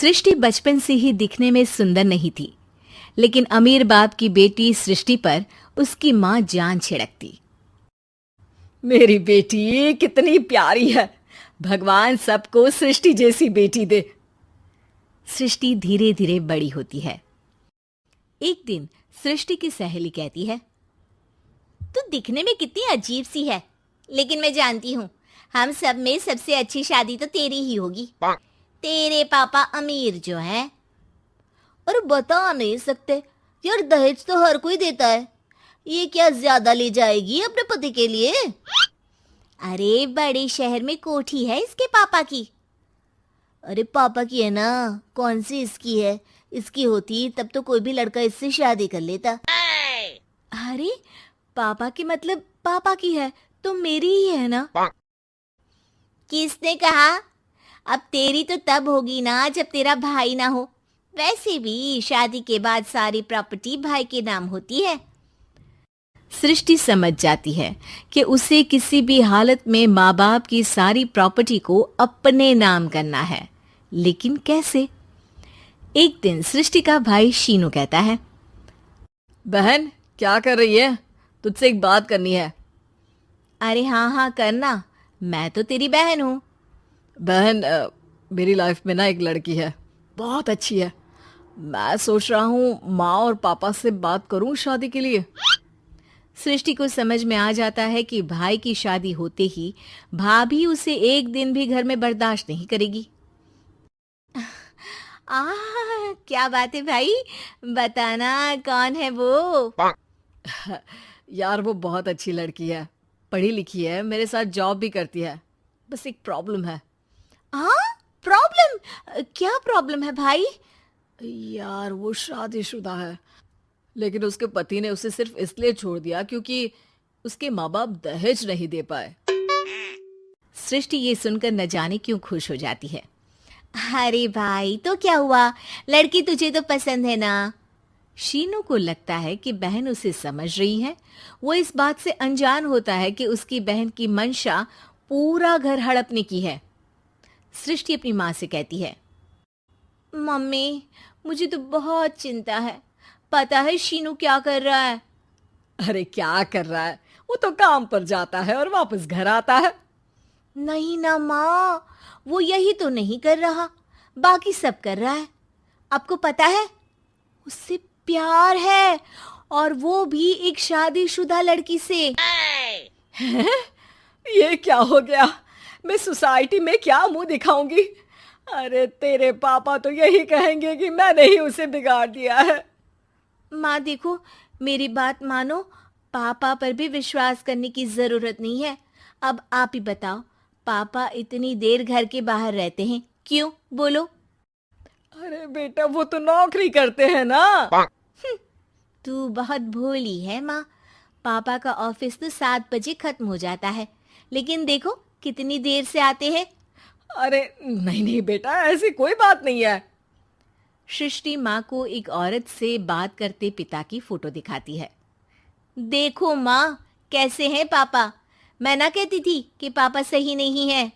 सृष्टि बचपन से ही दिखने में सुंदर नहीं थी, लेकिन अमीर बाप की बेटी सृष्टि पर उसकी माँ जान छिड़कती। मेरी बेटी कितनी प्यारी है, भगवान सबको सृष्टि जैसी बेटी दे। सृष्टि धीरे धीरे बड़ी होती है। एक दिन सृष्टि की सहेली कहती है, तू दिखने में कितनी अजीब सी है, लेकिन मैं जानती हूँ हम सब में सबसे अच्छी शादी तो तेरी ही होगी। तेरे पापा अमीर जो हैं। और बता नहीं सकते यार, दहेज तो हर कोई देता है, ये क्या ज्यादा ले जाएगी अपने पति के लिए? अरे बड़े शहर में कोठी है इसके पापा की। अरे पापा की है ना, कौन सी इसकी है? इसकी होती तब तो कोई भी लड़का इससे शादी कर लेता। अरे पापा की मतलब पापा की है तो मेरी ही है ना? किसने कहा? अब तेरी तो तब होगी ना जब तेरा भाई ना हो। वैसे भी शादी के बाद सारी प्रॉपर्टी भाई के नाम होती है। सृष्टि समझ जाती है कि उसे किसी भी हालत में माँ बाप की सारी प्रॉपर्टी को अपने नाम करना है, लेकिन कैसे? एक दिन सृष्टि का भाई शीनू कहता है, बहन क्या कर रही है? तुझसे एक बात करनी है। अरे हाँ करना, मैं तो तेरी बहन हूँ। बहन मेरी लाइफ में ना एक लड़की है, बहुत अच्छी है। मैं सोच रहा हूँ माँ और पापा से बात करूँ शादी के लिए। सृष्टि को समझ में आ जाता है कि भाई की शादी होते ही भाभी उसे एक दिन भी घर में बर्दाश्त नहीं करेगी। क्या बात है भाई, बताना कौन है वो? यार वो बहुत अच्छी लड़की है, पढ़ी लिखी है, मेरे साथ जॉब भी करती है। बस एक प्रॉब्लम है। प्रॉब्लम? क्या प्रॉब्लम है भाई? यार वो शादीशुदा है, लेकिन उसके पति ने उसे सिर्फ इसलिए छोड़ दिया क्योंकि उसके माँ बाप दहेज नहीं दे पाए। सृष्टि ये सुनकर न जाने क्यों खुश हो जाती है। अरे भाई तो क्या हुआ, लड़की तुझे तो पसंद है ना? शीनू को लगता है कि बहन उसे समझ रही है। वो इस बात से अनजान होता है कि उसकी बहन की मंशा पूरा घर हड़पने की है। सृष्टि अपनी माँ से कहती है, मम्मी मुझे तो बहुत चिंता है। पता है शीनू क्या कर रहा है? अरे क्या कर रहा है? वो तो काम पर जाता है और वापस घर आता है। नहीं ना माँ, वो यही तो नहीं कर रहा, बाकी सब कर रहा है। आपको पता है उससे प्यार है, और वो भी एक शादीशुदा लड़की से। ये क्या हो गया? मैं सोसाइटी में क्या मुंह दिखाऊंगी? अरे तेरे पापा तो यही कहेंगे कि मैंने ही उसे बिगाड़ दिया है। माँ देखो, मेरी बात मानो, पापा पर भी विश्वास करने की जरूरत नहीं है। अब आप ही बताओ, पापा इतनी देर घर के बाहर रहते हैं क्यों? बोलो। अरे बेटा वो तो नौकरी करते हैं ना। तू बहुत भोली है माँ। पापा का ऑफिस तो 7 बजे खत्म हो जाता है, लेकिन देखो कितनी देर से आते हैं। अरे नहीं बेटा, ऐसी कोई बात नहीं है। सृष्टि माँ को एक औरत से बात करते पिता की फोटो दिखाती है। देखो माँ कैसे हैं पापा। मैं ना कहती थी कि पापा सही नहीं है।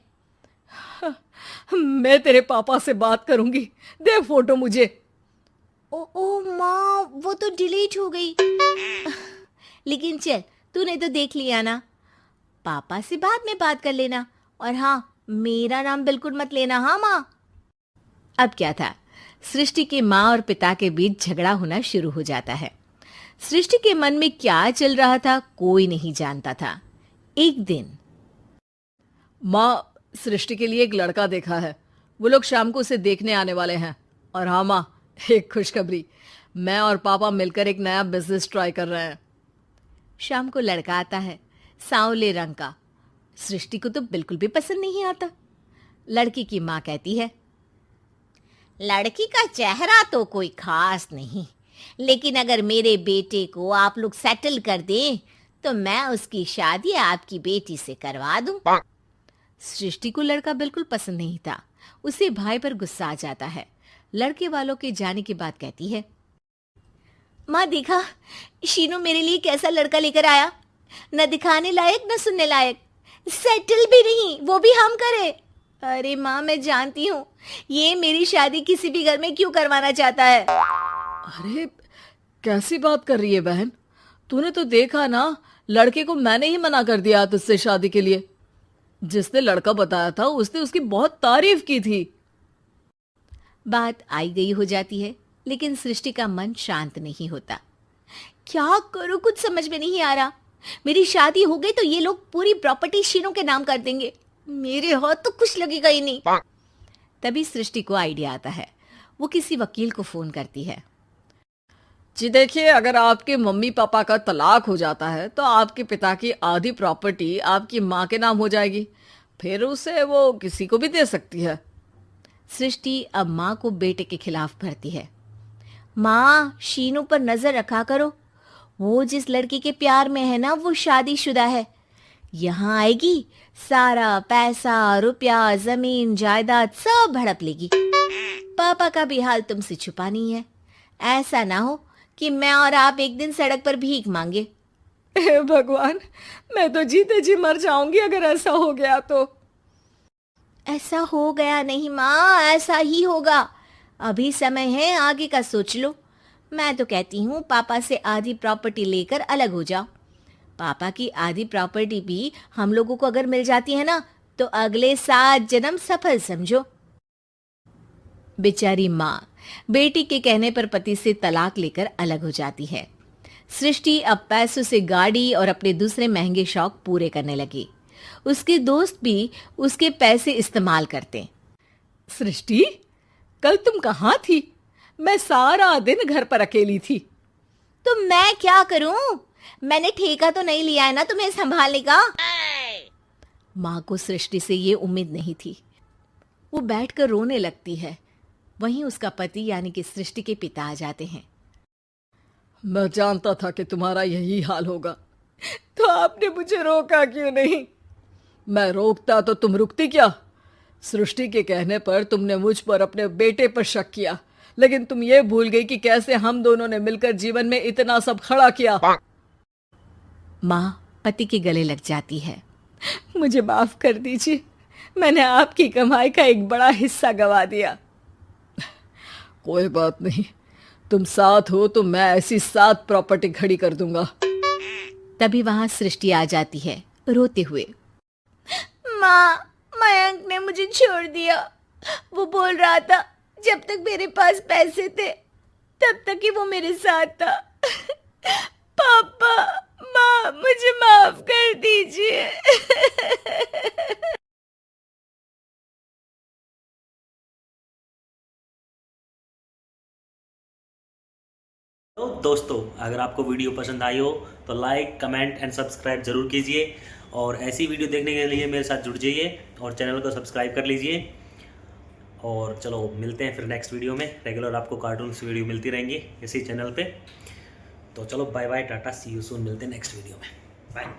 मैं तेरे पापा से बात करूंगी, दे फोटो मुझे। ओ माँ, वो तो डिलीट हो गई। लेकिन चल, तूने तो देख लिया ना। पापा से बाद में बात कर लेना, और हाँ मेरा नाम बिल्कुल मत लेना। हाँ माँ। अब क्या था, सृष्टि के माँ और पिता के बीच झगड़ा होना शुरू हो जाता है। सृष्टि के मन में क्या चल रहा था कोई नहीं जानता था। एक दिन, माँ सृष्टि के लिए एक लड़का देखा है, वो लोग शाम को उसे देखने आने वाले हैं। और हाँ माँ, एक खुशखबरी, मैं और पापा मिलकर एक नया बिजनेस ट्राई कर रहे हैं। शाम को लड़का आता है, सांवले रंग का। सृष्टि को तो बिल्कुल भी पसंद नहीं आता। लड़की की माँ कहती है, लड़की का चेहरा तो कोई खास नहीं, लेकिन अगर मेरे बेटे को आप लोग सेटल कर दें तो मैं उसकी शादी आपकी बेटी से करवा दूं। सृष्टि को लड़का बिल्कुल पसंद नहीं था। उसे भाई पर गुस्सा आ जाता है। लड़के वालों के जाने के बाद कहती है, माँ देखा शीनू मेरे लिए कैसा लड़का लेकर आया, न दिखाने लायक न सुनने लायक, सेटल भी नहीं, वो भी हम करें। अरे माँ, मैं जानती हूँ ये मेरी शादी किसी भी घर में क्यों करवाना चाहता है। अरे कैसी बात कर रही है बहन, तूने तो देखा ना, लड़के को मैंने ही मना कर दिया तुझसे शादी के लिए। जिसने लड़का बताया था उसने उसकी बहुत तारीफ की थी। बात आई गई हो जाती है, लेकिन सृष्टि का मन शांत नहीं होता। क्या करूँ, कुछ समझ में नहीं आ रहा। मेरी शादी हो गई तो ये लोग पूरी प्रॉपर्टी शीनू के नाम कर देंगे, मेरे हाथ तो कुछ लगेगा ही नहीं। तभी सृष्टि को आइडिया आता है। वो किसी वकील को फोन करती है। जी देखिए, अगर आपके मम्मी पापा का तलाक हो जाता है तो आपके पिता की आधी प्रॉपर्टी आपकी माँ के नाम हो जाएगी, फिर उसे वो किसी को भी दे सकती है। सृष्टि अब माँ को बेटे के खिलाफ भरती है। माँ, शीनू पर नजर रखा करो, वो जिस लड़की के प्यार में है ना वो शादीशुदा है। यहाँ आएगी, सारा पैसा, रुपया, जमीन, जायदाद सब हड़प लेगी। पापा का भी हाल तुमसे छुपा नहीं है। ऐसा ना हो कि मैं और आप एक दिन सड़क पर भीख मांगे। हे भगवान, मैं तो जीते जी मर जाऊंगी अगर ऐसा हो गया तो। ऐसा हो गया नहीं माँ, ऐसा ही होगा। अभी समय है, आगे का सोच लो। मैं तो कहती हूँ पापा से आधी प्रॉपर्टी लेकर अलग हो जाओ। पापा की आधी प्रॉपर्टी भी हम लोगों को अगर मिल जाती है ना तो अगले 7 जन्म सफल समझो। बेचारी माँ बेटी के कहने पर पति से तलाक लेकर अलग हो जाती है। सृष्टि अब पैसों से गाड़ी और अपने दूसरे महंगे शौक पूरे करने लगी। उसके दोस्त भी उसके पैसे इस्तेमाल करते। सृष्टि, कल तुम कहाँ थी? मैं सारा दिन घर पर अकेली थी। तो मैं क्या करूं? मैंने ठेका तो नहीं लिया है ना तुम्हें संभालने का। माँ को सृष्टि से ये उम्मीद नहीं थी। वो बैठकर रोने लगती है। वहीं उसका पति यानी कि सृष्टि के पिता आ जाते हैं। मैं जानता था कि तुम्हारा यही हाल होगा, तो आपने मुझे रोका क्यों नहीं? मैं रोकता तो तुम रुकती क्या? सृष्टि के कहने पर तुमने मुझ पर, अपने बेटे पर शक किया, लेकिन तुम ये भूल गई कि कैसे हम दोनों ने मिलकर जीवन में इतना सब खड़ा किया। माँ पति के गले लग जाती है। मुझे माफ कर दीजिए, मैंने आपकी कमाई का एक बड़ा हिस्सा गवा दिया। कोई बात नहीं, तुम साथ हो तो मैं ऐसी 7 प्रॉपर्टी खड़ी कर दूंगा। तभी वहां सृष्टि आ जाती है रोते हुए। माँ, मयंक ने मुझे छोड़ दिया। वो बोल रहा था जब तक मेरे पास पैसे थे तब तक ही वो मेरे साथ था। पापा, माँ, मुझे माफ कर दीजिए। तो दोस्तों, अगर आपको वीडियो पसंद आई हो तो लाइक, कमेंट एंड सब्सक्राइब जरूर कीजिए, और ऐसी वीडियो देखने के लिए मेरे साथ जुड़ जाइए और चैनल को सब्सक्राइब कर लीजिए। और चलो मिलते हैं फिर नेक्स्ट वीडियो में। रेगुलर आपको कार्टून्स वीडियो मिलती रहेंगी इसी चैनल पे। तो चलो bye bye, tata, see you soon. मिलते हैं नेक्स्ट वीडियो में। बाय।